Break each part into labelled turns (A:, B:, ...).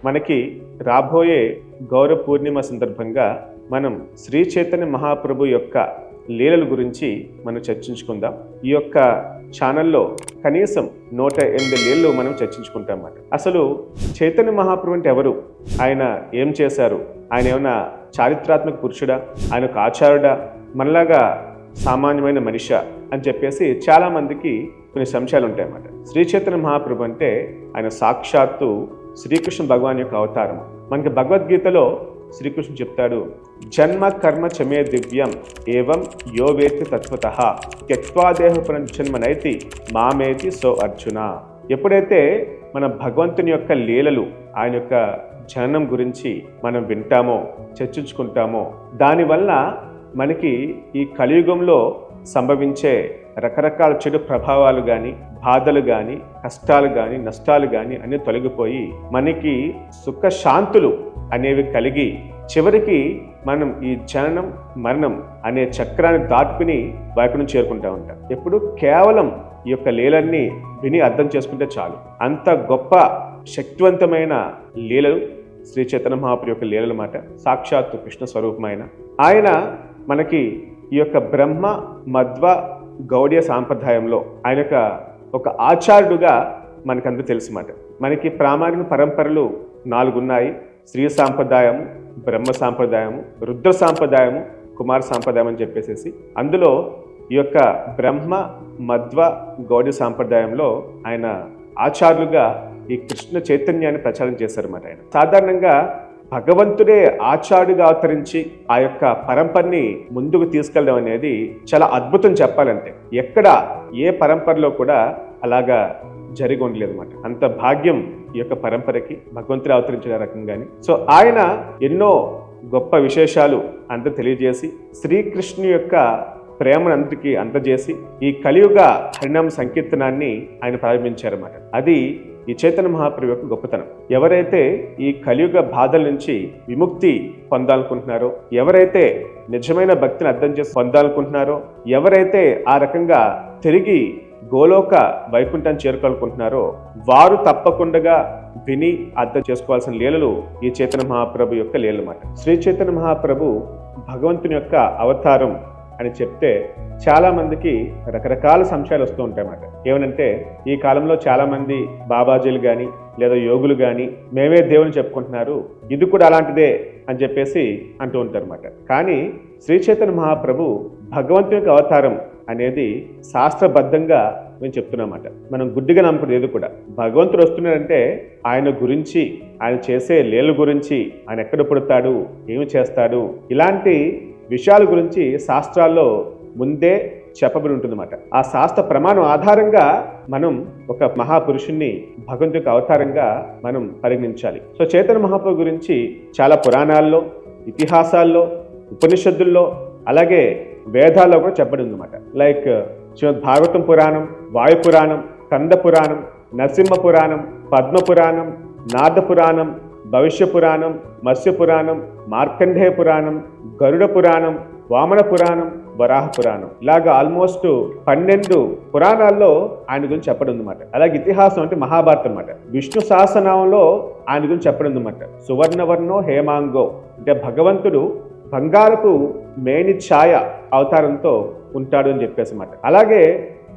A: మనకి రాబోయే గౌర పూర్ణిమ సందర్భంగా మనం శ్రీ చైతన్య మహాప్రభు యొక్క లీలల గురించి మనం చర్చించుకుందాం. ఈ యొక్క ఛానల్లో కనీసం 108 లీలలు మనం చర్చించుకుంటాం అన్నమాట. అసలు చైతన్య మహాప్రభు అంటే ఎవరు, ఆయన ఏం చేశారు, ఆయన ఏమైనా చారిత్రాత్మక పురుషుడా, ఆయన ఒక ఆచార్యుడా, మనలాగా సామాన్యమైన మనిషా అని చెప్పేసి చాలా మందికి కొన్ని సంశయాలు ఉంటాయన్నమాట. శ్రీ చైతన్య మహాప్రభు అంటే ఆయన సాక్షాత్తు శ్రీకృష్ణ భగవాన్ యొక్క అవతారం. మనకి భగవద్గీతలో శ్రీకృష్ణ చెప్తాడు, జన్మ కర్మ చమే దివ్యం ఏవం యో వేత్తి తత్వతః త్యక్త్వా దేహ పునర్జన్మనైతి మామేతి సో అర్జున. ఎప్పుడైతే మన భగవంతుని యొక్క లీలలు, ఆయన యొక్క జననం గురించి మనం వింటామో, చర్చించుకుంటామో, దానివల్ల మనకి ఈ కలియుగంలో సంభవించే రకరకాల చెడు ప్రభావాలు కానీ, బాధలు కానీ, కష్టాలు కానీ, నష్టాలు కానీ అన్నీ తొలగిపోయి మనకి సుఖ శాంతులు అనేవి కలిగి చివరికి మనం ఈ జననం మరణం అనే చక్రాన్ని దాటుకుని వైకుంఠం చేరుకుంటా ఉంటాం. ఎప్పుడు కేవలం ఈ యొక్క లీలన్నీ విని అర్థం చేసుకుంటే చాలు. అంత గొప్ప శక్తివంతమైన లీలలు శ్రీ చైతన్య మహాప్రభు యొక్క లీలలు మాట. సాక్షాత్తు కృష్ణ స్వరూపమైన ఆయన మనకి ఈ యొక్క బ్రహ్మ మధ్వ గౌడీయ సాంప్రదాయంలో ఆయన యొక్క ఒక ఆచార్యుడుగా మనకందరూ తెలుసు మాట. మనకి ప్రామాణిక పరంపరలు 4 ఉన్నాయి. శ్రీ సాంప్రదాయము, బ్రహ్మ సాంప్రదాయము, రుద్ర సాంప్రదాయము, కుమార సాంప్రదాయం అని చెప్పేసి అందులో ఈ యొక్క బ్రహ్మ మధ్వ గౌడీ సాంప్రదాయంలో ఆయన ఆచార్యులుగా ఈ కృష్ణ చైతన్యాన్ని ప్రచారం చేశారన్నమాట. ఆయన సాధారణంగా భగవంతుడే ఆచార్యుడిగా అవతరించి ఆ యొక్క పరంపరని ముందుకు తీసుకెళ్ళడం అనేది చాలా అద్భుతం చెప్పాలంటే. ఎక్కడ ఏ పరంపరలో కూడా అలాగా జరిగి ఉండలేదు అనమాట. అంత భాగ్యం ఈ యొక్క పరంపరకి భగవంతుడు అవతరించిన రకంగాని. సో ఆయన ఎన్నో గొప్ప విశేషాలు అంత తెలియజేసి శ్రీకృష్ణు యొక్క ప్రేమను అందరికీ అందజేసి ఈ కలియుగ హరినామ సంకీర్తనాన్ని ఆయన ప్రారంభించారన్నమాట. అది ఈ చైతన్య మహాప్రభు యొక్క గొప్పతనం. ఎవరైతే ఈ కలియుగ బాధల నుంచి విముక్తి పొందాలనుకుంటున్నారో, ఎవరైతే నిజమైన భక్తిని అర్థం చేసి పొందాలనుకుంటున్నారో, ఎవరైతే ఆ రకంగా తిరిగి గోలోక వైకుంఠాన్ని చేరుకోవాలనుకుంటున్నారో వారు తప్పకుండా విని అర్థం చేసుకోవాల్సిన లీలలు ఈ చైతన్య మహాప్రభు యొక్క లీలలు మాట. శ్రీ చైతన్య మహాప్రభు భగవంతుని యొక్క అవతారం అని చెప్తే చాలా మందికి రకరకాల సంశయాలు వస్తూ ఉంటాయన్నమాట. ఏమనంటే ఈ కాలంలో చాలా మంది బాబాజీలు కానీ లేదా యోగులు కానీ మేమే దేవుని చెప్పుకుంటున్నారు, ఇది కూడా అలాంటిదే అని చెప్పేసి అంటూ ఉంటారన్నమాట. కానీ శ్రీ చైతన్య మహాప్రభు భగవంతుని యొక్క అవతారం అనేది శాస్త్రబద్ధంగా మేము చెప్తున్నమాట. మనం గుడ్డిగా నమ్ముకునేది ఏది కూడా. భగవంతుడు వస్తున్నాడంటే ఆయన గురించి, ఆయన చేసే లీల గురించి, ఆయన ఎక్కడ పుడతాడు, ఏమి చేస్తాడు, ఇలాంటి విషయాల గురించి శాస్త్రాల్లో ముందే చెప్పబడి ఉంటుందన్నమాట. ఆ శాస్త్ర ప్రమాణం ఆధారంగా మనం ఒక మహాపురుషుణ్ణి భగవంతుని యొక్క అవతారంగా మనం పరిగణించాలి. సో చైతన్య మహాప్రభు గురించి చాలా పురాణాల్లో, ఇతిహాసాల్లో, ఉపనిషత్తుల్లో, అలాగే వేదాల్లో కూడా చెప్పబడి ఉందన్నమాట. లైక్ శ్రీమద్ భాగవతం పురాణం, వాయు పురాణం, కంద పురాణం, నరసింహ పురాణం, పద్మ పురాణం, నారద పురాణం, భవిష్య పురాణం, మత్స్య పురాణం, మార్కండేయ పురాణం, గరుడ పురాణం, వామన పురాణం, వరాహ పురాణం, ఇలాగా ఆల్మోస్ట్ 12 పురాణాల్లో ఆయన గురించి చెప్పడం ఉందన్నమాట. అలాగే ఇతిహాసం అంటే మహాభారతం అన్నమాట. విష్ణు సహస్రనామంలో ఆయన గురించి చెప్పడం ఉందన్నమాట. సువర్ణవర్ణో హేమాంగో అంటే భగవంతుడు బంగారపు మేని ఛాయ అవతారంతో ఉంటాడు అని చెప్పేసి అన్నమాట. అలాగే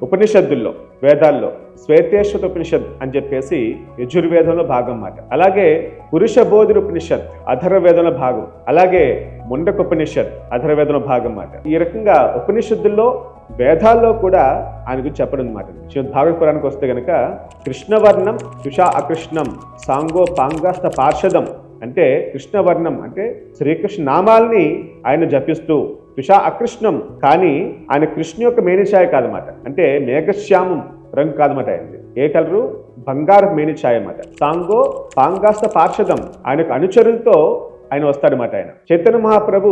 A: ఉపనిషత్తుల్లో, వేదాల్లో శ్వేతేశ్వర ఉపనిషత్ అని చెప్పేసి యజుర్వేదంలో భాగం అన్నమాట. అలాగే పురుష బోధి ఉపనిషత్ అథర్వవేదంలో భాగం. అలాగే ముండక ఉపనిషత్ అథర్వవేదంలో భాగం అన్నమాట. ఈ రకంగా ఉపనిషత్తుల్లో, వేదాల్లో కూడా ఆయన గురించి చెప్పడం అన్నమాట. శ్రీమద్ భాగవత పురాణానికి వస్తే గనక కృష్ణవర్ణం తుషా అకృష్ణం సాంగో పాంగాస్త పార్షదం అంటే కృష్ణవర్ణం అంటే శ్రీకృష్ణ నామాల్ని ఆయన జపిస్తూ, తుషా అకృష్ణం కానీ ఆయన కృష్ణ యొక్క మేనిఛాయ కాదన్నమాట. అంటే మేఘశ్యామం రంగు కాదన్నమాట. ఆయన ఏ కలరు? బంగారు మేనిఛాయ అన్నమాట. సాంగో పాంగాస్త పార్షదం ఆయన అనుచరులతో ఆయన వస్తాడనమాట. ఆయన చైతన్య మహాప్రభు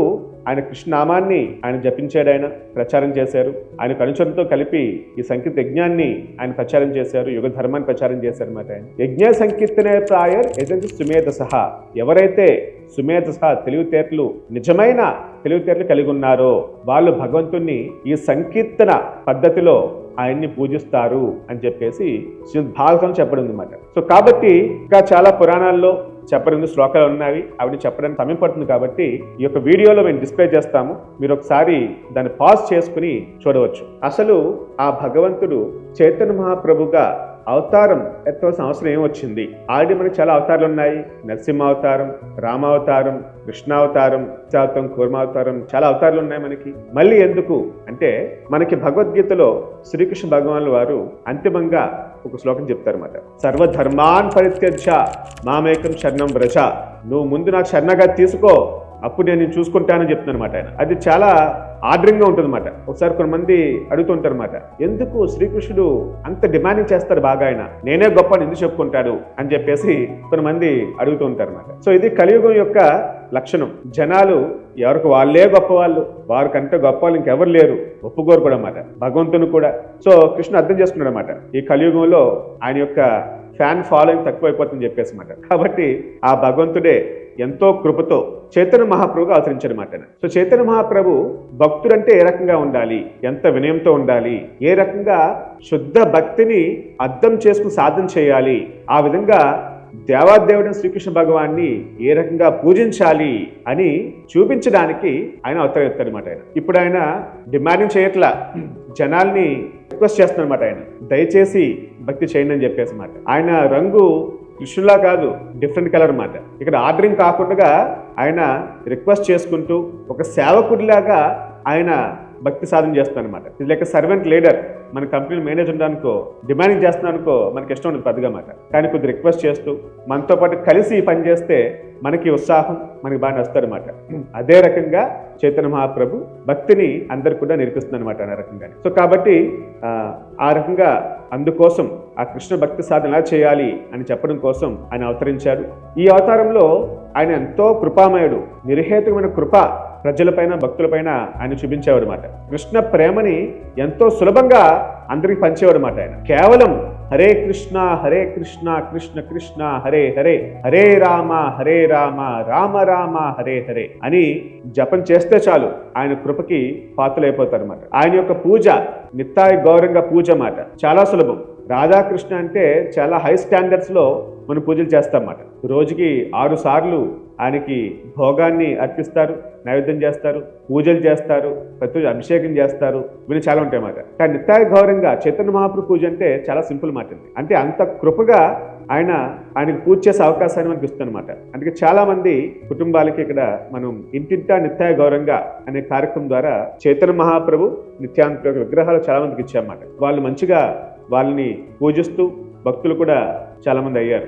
A: ఆయన కృష్ణనామాన్ని ఆయన జపించాడు, ఆయన ప్రచారం చేశారు. ఆయనకు అనుచరులతో కలిపి ఈ సంకీర్త యజ్ఞాన్ని ఆయన ప్రచారం చేశారు, యుగ ధర్మాన్ని ప్రచారం చేశారు అనమాట. ఆయన యజ్ఞ సంకీర్తనే ప్రాయర్ ఏదంటే సుమేధ సహా, ఎవరైతే సుమేధ సహా తెలివితేటలు, నిజమైన తెలివితేటలు కలిగి ఉన్నారో వాళ్ళు భగవంతుణ్ణి ఈ సంకీర్తన పద్ధతిలో ఆయన్ని పూజిస్తారు అని చెప్పేసి శ్రీమద్ భాగవతం చెప్పడం అనమాట. సో కాబట్టి ఇంకా చాలా పురాణాల్లో, చెప్పడానికి శ్లోకాలు ఉన్నవి, అవి చెప్పడానికి సమయం పడుతుంది. కాబట్టి ఈ యొక్క వీడియోలో మేము డిస్ప్లే చేస్తాము, మీరు ఒకసారి దాన్ని పాజ్ చేసుకుని చూడవచ్చు. అసలు ఆ భగవంతుడు చైతన్య మహాప్రభుగా అవతారం ఎత్తవలసిన అవసరం ఏమొచ్చింది? ఆల్రెడీ మనకి చాలా అవతారాలు ఉన్నాయి. నరసింహ అవతారం, రామావతారం, కృష్ణావతారం, కూర్మావతారం, చాలా అవతారాలు ఉన్నాయి మనకి. మళ్ళీ ఎందుకు అంటే, మనకి భగవద్గీతలో శ్రీకృష్ణ భగవానుల వారు అంతిమంగా ఒక శ్లోకం చెప్తారన్నమాట. సర్వధర్మాన్ పరిత్యజ్య మామేకం శరణం వ్రజ. నువ్వు ముందు నాకు శరణగా తీసుకో, అప్పుడు నేను చూసుకుంటానని చెప్తున్నాను అనమాట ఆయన. అది చాలా ఆర్డరింగ్గా ఉంటుంది అనమాట. ఒకసారి కొంతమంది అడుగుతుంటారు అనమాట, ఎందుకు శ్రీకృష్ణుడు అంత డిమాండింగ్ చేస్తారు బాగా, ఆయన నేనే గొప్ప అని ఎందుకు చెప్పుకుంటాడు అని చెప్పేసి కొంతమంది అడుగుతూ ఉంటారు అనమాట. సో ఇది కలియుగం యొక్క లక్షణం. జనాలు ఎవరికి వాళ్ళే గొప్ప వాళ్ళు, వారికంటే గొప్ప వాళ్ళు ఇంకెవరు లేరు, ఒప్పుకోరు కూడా అన్నమాట, భగవంతుని కూడా. సో కృష్ణుడు అర్థం చేసుకున్నాడు అనమాట, ఈ కలియుగంలో ఆయన యొక్క ఫ్యాన్ ఫాలోయింగ్ తక్కువైపోతుందని చెప్పేసి అనమాట. కాబట్టి ఆ భగవంతుడే ఎంతో కృపతో చైతన్య మహాప్రభుగా అవతరించారన్నమాట. సో చైతన్య మహాప్రభు భక్తుడంటే ఏ రకంగా ఉండాలి, ఎంత వినయంతో ఉండాలి, ఏ రకంగా శుద్ధ భక్తిని అర్థం చేసుకుని సాధన చేయాలి, ఆ విధంగా దేవాదేవుడైన శ్రీకృష్ణ భగవాన్ని ఏ రకంగా పూజించాలి అని చూపించడానికి ఆయన అవతరిస్తారన్నమాట. ఆయన ఇప్పుడు ఆయన డిమాండింగ్ చేయట్లా, జనాల్ని రిక్వెస్ట్ చేస్తున్నారన్నమాట. ఆయన దయచేసి భక్తి చేయండి అని చెప్పేసి మాట. ఆయన రంగు కృష్ణులా కాదు, డిఫరెంట్ కలర్ మాట. ఇక్కడ ఆర్డరింగ్ కాకుండా ఆయన రిక్వెస్ట్ చేసుకుంటూ ఒక సేవకుడిలాగా ఆయన భక్తి సాధన చేస్తున్నాను అనమాట. ఇది లైక్ సర్వెంట్ లీడర్. మన కంపెనీ మేనేజర్ ఉండడానికో డిమాండింగ్ చేస్తున్నాను అనుకో మనకి ఇష్టం ఉండదు పెద్దగా మాట. కానీ కొద్ది రిక్వెస్ట్ చేస్తూ మనతో పాటు కలిసి పని చేస్తే మనకి ఉత్సాహం, మనకి బాగా నచ్చుతారన్నమాట. అదే రకంగా చైతన్య మహాప్రభు భక్తిని అందరికి కూడా నేర్పిస్తుంది అనమాట ఆ రకంగా. సో కాబట్టి ఆ రకంగా అందుకోసం ఆ కృష్ణ భక్తి సాధన ఎలా చేయాలి అని చెప్పడం కోసం ఆయన అవతరించాడు. ఈ అవతారంలో ఆయన ఎంతో కృపామయుడు, నిర్హేతుకమైన కృప ప్రజలపైన, భక్తులపైన ఆయన చూపించేవాడు అనమాట. కృష్ణ ప్రేమని ఎంతో సులభంగా అందరికి పంచేవాడు అనమాట. ఆయన కేవలం హరే కృష్ణ కృష్ణ కృష్ణ హరే హరే, హరే రామ రామ రామ హరే హరే అని జపం చేస్తే చాలు ఆయన కృపకి పాత్రలైపోతారు అనమాట. ఆయన యొక్క పూజ నిత్తాయ గౌరవంగా పూజ మాట చాలా సులభం. రాధాకృష్ణ అంటే చాలా హై స్టాండర్డ్స్ లో మనం పూజలు చేస్తాం అన్నమాట. రోజుకి 6 సార్లు ఆయనకి భోగాన్ని అర్పిస్తారు, నైవేద్యం చేస్తారు, పూజలు చేస్తారు, ప్రతి అభిషేకం చేస్తారు, ఇవన్నీ చాలా ఉంటాయి అన్నమాట. కానీ నిత్యాయ గౌరవంగా చైతన్య మహాప్రభు పూజ అంటే చాలా సింపుల్ మాట. అంటే అంత కృపగా ఆయనకు పూజ చేసే అవకాశాన్ని మనకి ఇస్తుంది అనమాట. అందుకే చాలా మంది కుటుంబాలకి ఇక్కడ మనం ఇంటింటా నిత్యాయ గౌరవంగా అనే కార్యక్రమం ద్వారా చైతన్య మహాప్రభు నిత్యాంత విగ్రహాలు చాలా మందికి ఇచ్చామన్నమాట. వాళ్ళు మంచిగా వాళ్ళని పూజిస్తూ భక్తులు కూడా చాలా మంది అయ్యారు.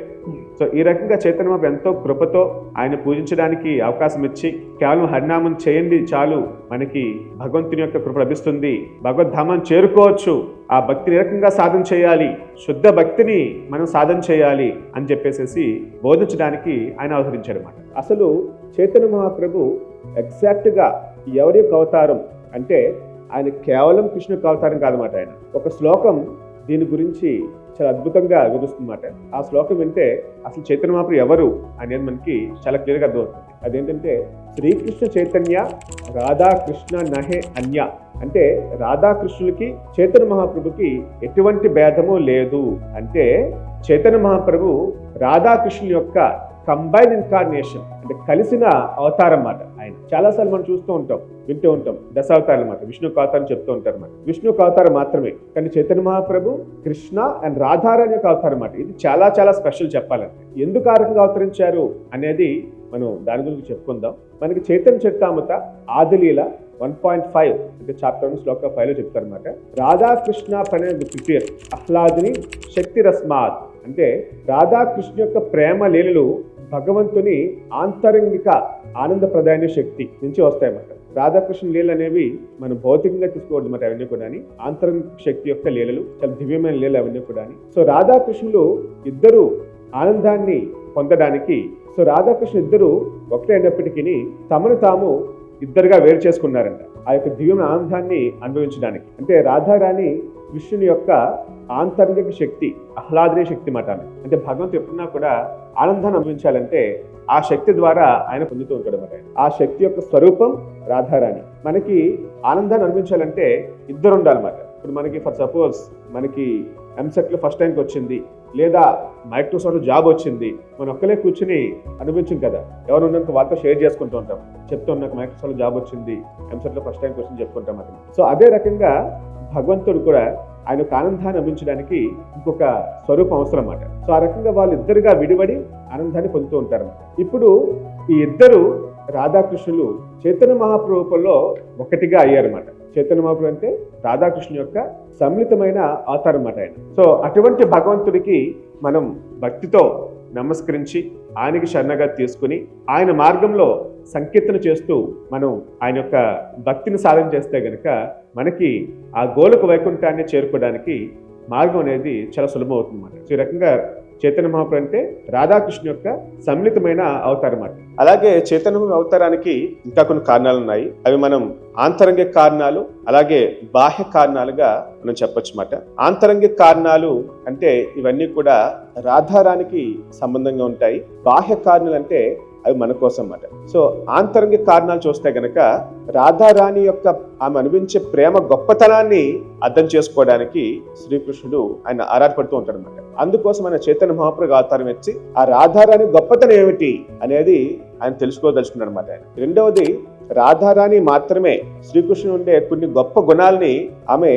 A: సో ఈ రకంగా చైతన్య మహాప్రభు ఎంతో కృపతో ఆయన పూజించడానికి అవకాశం ఇచ్చి, కేవలం హరినామం చేయండి చాలు మనకి భగవంతుని యొక్క కృప లభిస్తుంది, భగవద్ధామాన్ని చేరుకోవచ్చు, ఆ భక్తిని ఏ రకంగా సాధన చేయాలి, శుద్ధ భక్తిని మనం సాధన చేయాలి అని చెప్పేసి బోధించడానికి ఆయన అవతరించాడు అన్నమాట. అసలు చైతన్య మహాప్రభు ఎగ్జాక్ట్గా ఎవరి యొక్క అవతారం అంటే, ఆయన కేవలం కృష్ణ యొక్క అవతారం కాదన్నమాట. ఆయన ఒక శ్లోకం దీని గురించి చాలా అద్భుతంగా వివరిస్తుందన్నమాట. ఆ శ్లోకం వింటే అసలు చైతన్య మహాప్రభు ఎవరు అనేది మనకి చాలా క్లియర్గా అర్థమవుతుంది. అదేంటంటే, శ్రీకృష్ణ చైతన్య రాధాకృష్ణ నహే అన్య. అంటే రాధాకృష్ణులకి చైతన్య మహాప్రభుకి ఎటువంటి భేదము లేదు. అంటే చైతన్య మహాప్రభు రాధాకృష్ణుల యొక్క కంబైన్ ఇన్కార్నేషన్, అంటే కలిసిన అవతారం అన్నమాట. ఆయన చాలాసార్లు మనం చూస్తూ ఉంటాం, వింటూ ఉంటాం, దశావతారం అన్నమాట. విష్ణు అవతారం చెప్తూ ఉంటారు అన్నమాట. విష్ణు అవతారం మాత్రమే, కానీ చైతన్య మహాప్రభు కృష్ణ అండ్ రాధారాణి యొక్క అవతారం అన్నమాట. ఇది చాలా చాలా స్పెషల్ చెప్పాలంటే. ఎందుకు ఆ రకంగా అవతరించారు అనేది మనం దాని గురించి చెప్పుకుందాం. మనకి చైతన్య చరితామృత ఆదిలీల 1.5 అంటే చాప్టర్ శ్లోక 5లో చెప్తారన్నమాట. రాధాకృష్ణ ప్రణయ తృతీయ ఆహ్లాదిని శక్తి రస్మాత్. అంటే రాధాకృష్ణ యొక్క ప్రేమ లీలలు భగవంతుని ఆంతరంగిక ఆనందప్రదాయన శక్తి నుంచి వస్తాయన్నమాట. రాధాకృష్ణ లీలలు అనేవి మనం భౌతికంగా తీసుకోవద్దు అన్నమాట. అవన్నీ కూడా ఆంతరంగిక శక్తి యొక్క లీలలు, చాలా దివ్యమైన లీలలు అవన్నీ కూడా. సో రాధాకృష్ణులు ఇద్దరు ఆనందాన్ని పొందడానికి, సో రాధాకృష్ణ ఇద్దరు ఒకటే అయినప్పటికీ తమను తాము ఇద్దరుగా వేరు చేసుకున్నారంట ఆ యొక్క దివ్యమైన ఆనందాన్ని అనుభవించడానికి. అంటే రాధారాణి కృష్ణుని యొక్క ఆంతరంగిక శక్తి, ఆహ్లాదనీయ శక్తి మాట. అంటే భగవంతుడు ఎప్పుడున్నా కూడా ఆనందాన్ని అనుభవించాలంటే ఆ శక్తి ద్వారా ఆయన పొందుతూ ఉంటాడు అన్నమాట. ఆ శక్తి యొక్క స్వరూపం రాధారాణి. మనకి ఆనందాన్ని అనుభవించాలంటే ఇద్దరు ఉండాలన్నమాట. ఇప్పుడు మనకి ఫర్ సపోజ్ మనకి ఎంసెట్లో ఫస్ట్ ర్యాంక్ వచ్చింది, లేదా మైక్రోసాఫ్ట్ జాబ్ వచ్చింది, మనం ఒక్కలే కూర్చుని అనిపించం కదా, ఎవరు ఉన్నాక వాళ్ళతో షేర్ చేసుకుంటూ ఉంటాం, చెప్తూ నాకు మైక్రోసాఫ్ట్ జాబ్ వచ్చింది, ఎంసెట్లో ఫస్ట్ టైం క్వశ్చన్ చెప్పుకుంటాం అతను. సో అదే రకంగా భగవంతుడు కూడా ఆయన ఒక ఆనందాన్ని అందించడానికి ఇంకొక స్వరూపం అవసరం అన్నమాట. సో ఆ రకంగా వాళ్ళు ఇద్దరుగా విడివడి ఆనందాన్ని పొందుతూ ఉంటారన్నమాట. ఇప్పుడు ఈ ఇద్దరు రాధాకృష్ణులు చైతన్య మహాప్రభులో ఒకటిగా అయ్యారన్నమాట. చైతన్య మహాప్రభు అంటే రాధాకృష్ణ యొక్క సమ్మిళితమైన అవతారం అన్నమాట ఆయన. సో అటువంటి భగవంతుడికి మనం భక్తితో నమస్కరించి ఆయనకి శరణగా తీసుకుని ఆయన మార్గంలో సంకీర్తన చేస్తూ మనం ఆయన యొక్క భక్తిని సాధన చేస్తే గనక మనకి ఆ గోలోక వైకుంఠాన్ని చేరుకోవడానికి మార్గం అనేది చాలా సులభం అవుతుంది అన్నమాట. సో ఈ రకంగా చైతన్య మహాప్రభు అంటే రాధాకృష్ణ యొక్క సమ్మిళితమైన అవతారం అన్నమాట. అలాగే చైతన్య అవతారానికి ఇంకా కొన్ని కారణాలు ఉన్నాయి. అవి మనం ఆంతరంగిక కారణాలు, అలాగే బాహ్య కారణాలుగా మనం చెప్పొచ్చు అన్నమాట. ఆంతరంగిక కారణాలు అంటే ఇవన్నీ కూడా రాధారానికి సంబంధంగా ఉంటాయి. బాహ్య కారణాలు అంటే అవి మన కోసం అన్నమాట. సో ఆంతరంగిక కారణాలు చూస్తే గనక రాధారాణి యొక్క ఆమె అనిపించే ప్రేమ గొప్పతనాన్ని అర్థం చేసుకోవడానికి శ్రీకృష్ణుడు ఆయన ఆరాటపడుతూ ఉంటాడు అనమాట. అందుకోసం ఆయన చైతన్య మహాప్రభు అవతారం ఇచ్చి ఆ రాధారాణి గొప్పతనం ఏమిటి అనేది ఆయన తెలుసుకోదలుచుకున్నాడు అనమాట. ఆయన రెండవది, రాధారాణి మాత్రమే శ్రీకృష్ణుడు ఉండే కొన్ని గొప్ప గుణాలని ఆమె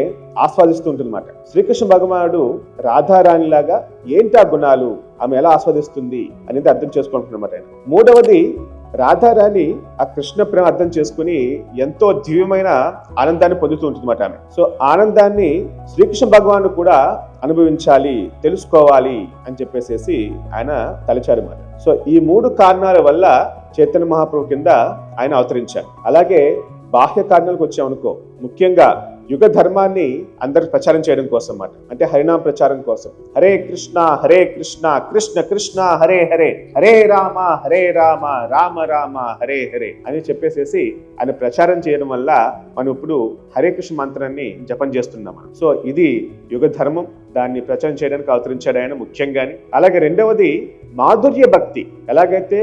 A: ఆస్వాదిస్తూ ఉంటుంది అనమాట. శ్రీకృష్ణ భగవానుడు రాధారాణి లాగా ఏంటి ఆ గుణాలు, ఆమె ఎలా ఆస్వాదిస్తుంది అనేది అర్థం చేసుకుంటున్నమాట ఆయన. మూడవది, రాధారాణి ఆ కృష్ణ ప్రేమ అర్థం చేసుకుని ఎంతో దివ్యమైన ఆనందాన్ని పొందుతూ ఉంటుంది అన్నమాట ఆమె. సో ఆనందాన్ని శ్రీకృష్ణ భగవానుడు కూడా అనుభవించాలి, తెలుసుకోవాలి అని చెప్పేసి ఆయన తలచారు అన్నమాట. సో ఈ మూడు కారణాల వల్ల చైతన్య మహాప్రభు కింద ఆయన అవతరించారు. అలాగే బాహ్య కారణాలకు వచ్చామనుకో, ముఖ్యంగా యుగ ధర్మాన్ని అందరికి ప్రచారం చేయడం కోసం అన్నమాట. అంటే హరినామ ప్రచారం కోసం, హరే కృష్ణ కృష్ణ కృష్ణ హరే హరే, హరే రామ రామ రామ హరే హరే అని చెప్పేసేసి ఆయన ప్రచారం చేయడం వల్ల మనం ఇప్పుడు హరే కృష్ణ మంత్రాన్ని జపం చేస్తున్నాం. సో ఇది యుగ ధర్మం, దాన్ని ప్రచారం చేయడానికి అవతరించాడు ఆయన ముఖ్యంగాని. అలాగే రెండవది మాధుర్య భక్తి. ఎలాగైతే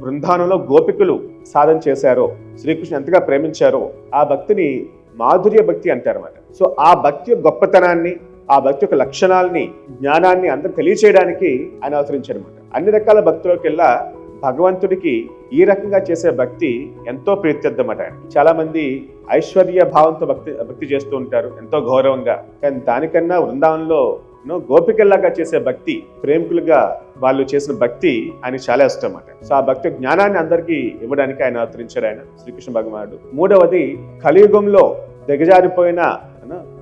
A: బృందావనంలో గోపికలు సాధన చేశారో, శ్రీకృష్ణ ఎంతగా ప్రేమించారో ఆ భక్తిని మాధుర్య భక్తి అంటారన్నమాట. సో ఆ భక్తి యొక్క గొప్పతనాన్ని, ఆ భక్తి యొక్క లక్షణాలని, జ్ఞానాన్ని అందరూ తెలియచేయడానికి ఆయన అవతరించారు అనమాట. అన్ని రకాల భక్తులకెల్లా భగవంతుడికి ఈ రకంగా చేసే భక్తి ఎంతో ప్రీత్యర్థమట. చాలా మంది ఐశ్వర్య భావంతో భక్తి చేస్తూ ఉంటారు, ఎంతో గౌరవంగా. కానీ దానికన్నా వృందావనంలో గోపికల్లాగా చేసే భక్తి, ప్రేమికులుగా వాళ్ళు చేసిన భక్తి ఆయన చాలా ఇష్టం అన్నమాట. సో ఆ భక్తి జ్ఞానాన్ని అందరికీ ఇవ్వడానికి ఆయన అవతరించాడు ఆయన శ్రీకృష్ణ భగవానుడు. మూడవది, కలియుగంలో దిగజారిపోయిన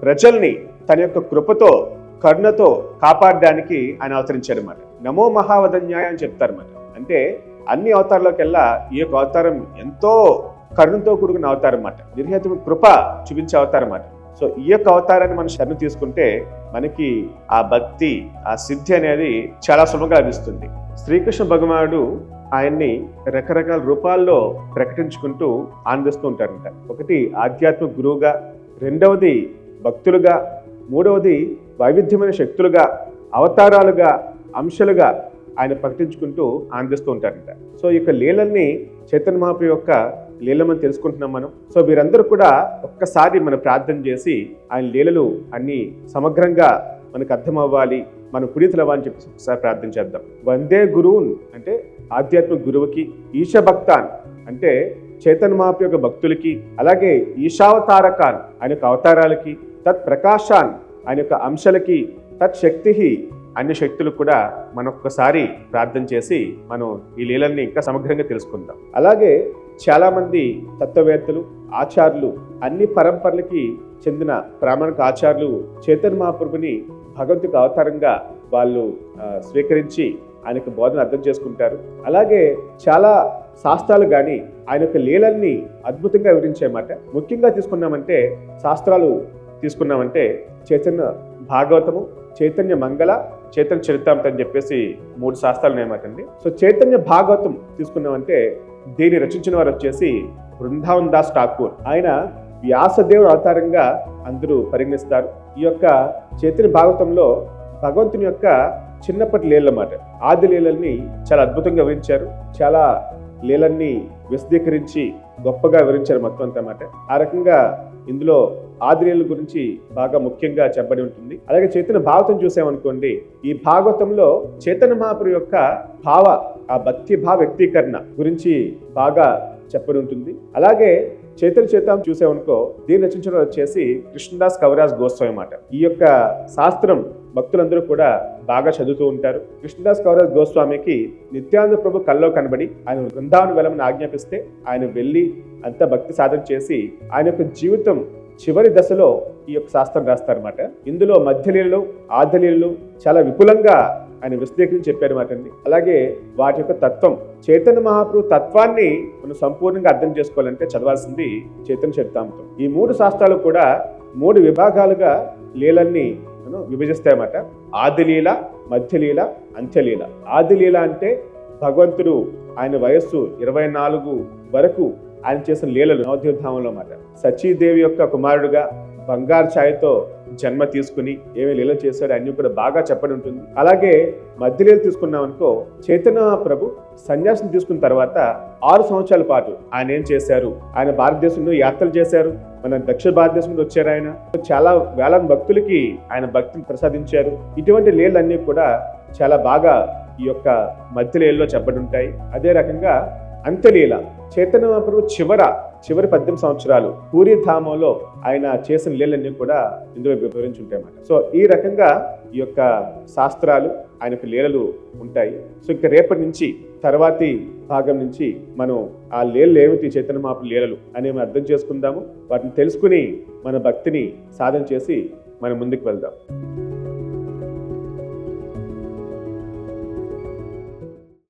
A: ప్రజల్ని తన యొక్క కృపతో, కరుణతో కాపాడడానికి ఆయన అవతరించాడు అన్నమాట. నమో మహావదన్యాయ అని చెప్తారన్నమాట. అంటే అన్ని అవతారాలకెల్లా ఈ యొక్క అవతారం ఎంతో కరుణతో కూడుకున్న అవతారం అన్నమాట. నిర్హేతుడు కృప చూపించే అవతారం అన్నమాట. సో ఈ యొక్క అవతారాన్ని మనం శరణు తీసుకుంటే మనకి ఆ భక్తి, ఆ సిద్ధి అనేది చాలా సులభంగా లభిస్తుంది. శ్రీకృష్ణ భగవానుడు ఆయన్ని రకరకాల రూపాల్లో ప్రకటించుకుంటూ ఆనందిస్తూ ఉంటారంట. ఒకటి ఆధ్యాత్మిక గురువుగా, రెండవది భక్తులుగా, మూడవది వైవిధ్యమైన శక్తులుగా, అవతారాలుగా, అంశాలుగా ఆయన ప్రకటించుకుంటూ ఆనందిస్తూ ఉంటారంట. సో ఈ యొక్క లీలల్ని చైతన్య మహాప్రభు యొక్క లీలమని తెలుసుకుంటున్నాం మనం. సో వీరందరూ కూడా ఒక్కసారి మనం ప్రార్థన చేసి ఆయన లీలలు అన్ని సమగ్రంగా మనకు అర్థం అవ్వాలి, మన పునీతులు అవ్వాలని చెప్పేసి ఒకసారి ప్రార్థన చేద్దాం. వందే గురువున్ అంటే ఆధ్యాత్మిక గురువుకి, ఈశ భక్తాన్ అంటే చైతన్య మహాప్రభు యొక్క భక్తులకి, అలాగే ఈశావతారకాన్ ఆయన యొక్క అవతారాలకి, తత్ ప్రకాశాన్ ఆయన యొక్క అంశాలకి, తత్ శక్తి అన్ని శక్తులు కూడా మనం ఒక్కసారి ప్రార్థన చేసి మనం ఈ లీలల్ని ఇంకా సమగ్రంగా తెలుసుకుందాం. అలాగే చాలా మంది తత్వవేత్తలు, ఆచార్యులు, అన్ని పరంపరలకి చెందిన ప్రామాణిక ఆచార్యులు చైతన్య మహాప్రభుని భగవంతుడికి అవతారంగా వాళ్ళు స్వీకరించి ఆయనకు బోధన అర్థం చేసుకుంటారు. అలాగే చాలా శాస్త్రాలు కానీ ఆయన యొక్క లీలల్ని అద్భుతంగా వివరించాయన్నమాట. ముఖ్యంగా తీసుకున్నామంటే శాస్త్రాలు తీసుకున్నామంటే చైతన్య భాగవతము, చైతన్య మంగళ, చైతన్య చరితామృతం అని చెప్పేసి 3 శాస్త్రాలు ఉన్నాయన్నమాటండి. సో చైతన్య భాగవతం తీసుకున్నామంటే దీన్ని రచించిన వారు వచ్చేసి బృందావన్ దాస్ ఠాకూర్. ఆయన వ్యాసదేవుడు అవతారంగా అందరూ పరిగణిస్తారు. ఈ యొక్క చైతన్య భాగవతంలో భగవంతుని యొక్క చిన్నప్పటి లీలన్నమాట, ఆది లీలల్ని చాలా అద్భుతంగా వివరించారు. చాలా లీలల్ని విశదీకరించి గొప్పగా వివరించారు మొత్తం అంతా అన్నమాట. ఆ రకంగా ఇందులో ఆదిలీల గురించి బాగా ముఖ్యంగా చెప్పబడి ఉంటుంది. అలాగే చైతన్య భాగవతం చూసామనుకోండి, ఈ భాగవతంలో చైతన్య మహాప్రభు యొక్క ఆ భక్తి భావ వ్యక్తీకరణ గురించి బాగా చెప్పబడి ఉంటుంది. అలాగే చైతన్య చరితామృతం చూసామనుకో, దీన్ని రచించిన వచ్చేసి కృష్ణదాస్ కవిరాజ్ గోస్వామి అన్నమాట. ఈ యొక్క శాస్త్రం భక్తులందరూ కూడా బాగా చదువుతూ ఉంటారు. కృష్ణదాస్ కవిరాజ్ గోస్వామికి నిత్యానంద ప్రభు కల్లో కనబడి ఆయన బృందావనం వెళ్ళమని ఆజ్ఞాపిస్తే ఆయన వెళ్ళి అంత భక్తి సాధన చేసి ఆయన యొక్క జీవితం చివరి దశలో ఈ యొక్క శాస్త్రం రాస్తారన్నమాట. ఇందులో మధ్యలీలలు ఆదిలీలలు చాలా విపులంగా ఆయన విశ్లేషించి చెప్పారన్నమాట అండి. అలాగే వాటి యొక్క తత్వం, చైతన్య మహాప్రభు తత్వాన్ని మనం సంపూర్ణంగా అర్థం చేసుకోవాలంటే చదవాల్సింది చైతన్య చరితామృతం. ఈ 3 శాస్త్రాలు కూడా 3 విభాగాలుగా లీలల్ని విభజిస్తాయన్నమాట. ఆదిలీల, మధ్యలీల, అంత్యలీల. ఆదిలీల అంటే భగవంతుడు ఆయన వయస్సు 24 వరకు ఆయన చేసిన లీలలు నవద్వీపధామంలో అన్నమాట. సచీదేవి యొక్క కుమారుడుగా బంగారు ఛాయతో జన్మ తీసుకుని ఏమి లీల చేశాడు అన్ని కూడా బాగా చెప్పడి ఉంటుంది. అలాగే మధ్యలీలు తీసుకున్నాం అనుకో, చైతన్య ప్రభు సన్యాసం తీసుకున్న తర్వాత 6 సంవత్సరాల పాటు ఆయన ఏం చేశారు, ఆయన భారతదేశంలో యాత్రలు చేశారు, మన దక్షిణ భారతదేశం నుండి వచ్చారు. ఆయన చాలా వేల భక్తులకి ఆయన భక్తిని ప్రసాదించారు. ఇటువంటి లీలన్నీ కూడా చాలా బాగా ఈ యొక్క మధ్యలీలలో చెప్పబడి ఉంటాయి. అదే రకంగా అంత్యలీల, చైతన్య మహాప్రభు చివరి 18 సంవత్సరాలు పూరీ ధామంలో ఆయన చేసిన లీలన్నీ కూడా ఇందులో వివరించి ఉంటాయి అన్నమాట. సో ఈ రకంగా ఈ యొక్క శాస్త్రాలు ఆయన యొక్క లీలలు ఉంటాయి. సో ఇంకా రేపటి నుంచి తర్వాతి భాగం నుంచి మనం ఆ లీలలు ఏమిటి, చైతన్య మహాప్రభు లీలలు అనేవి అర్థం చేసుకుందాము. వాటిని తెలుసుకుని మన భక్తిని సాధన చేసి మనం ముందుకు వెళ్దాం.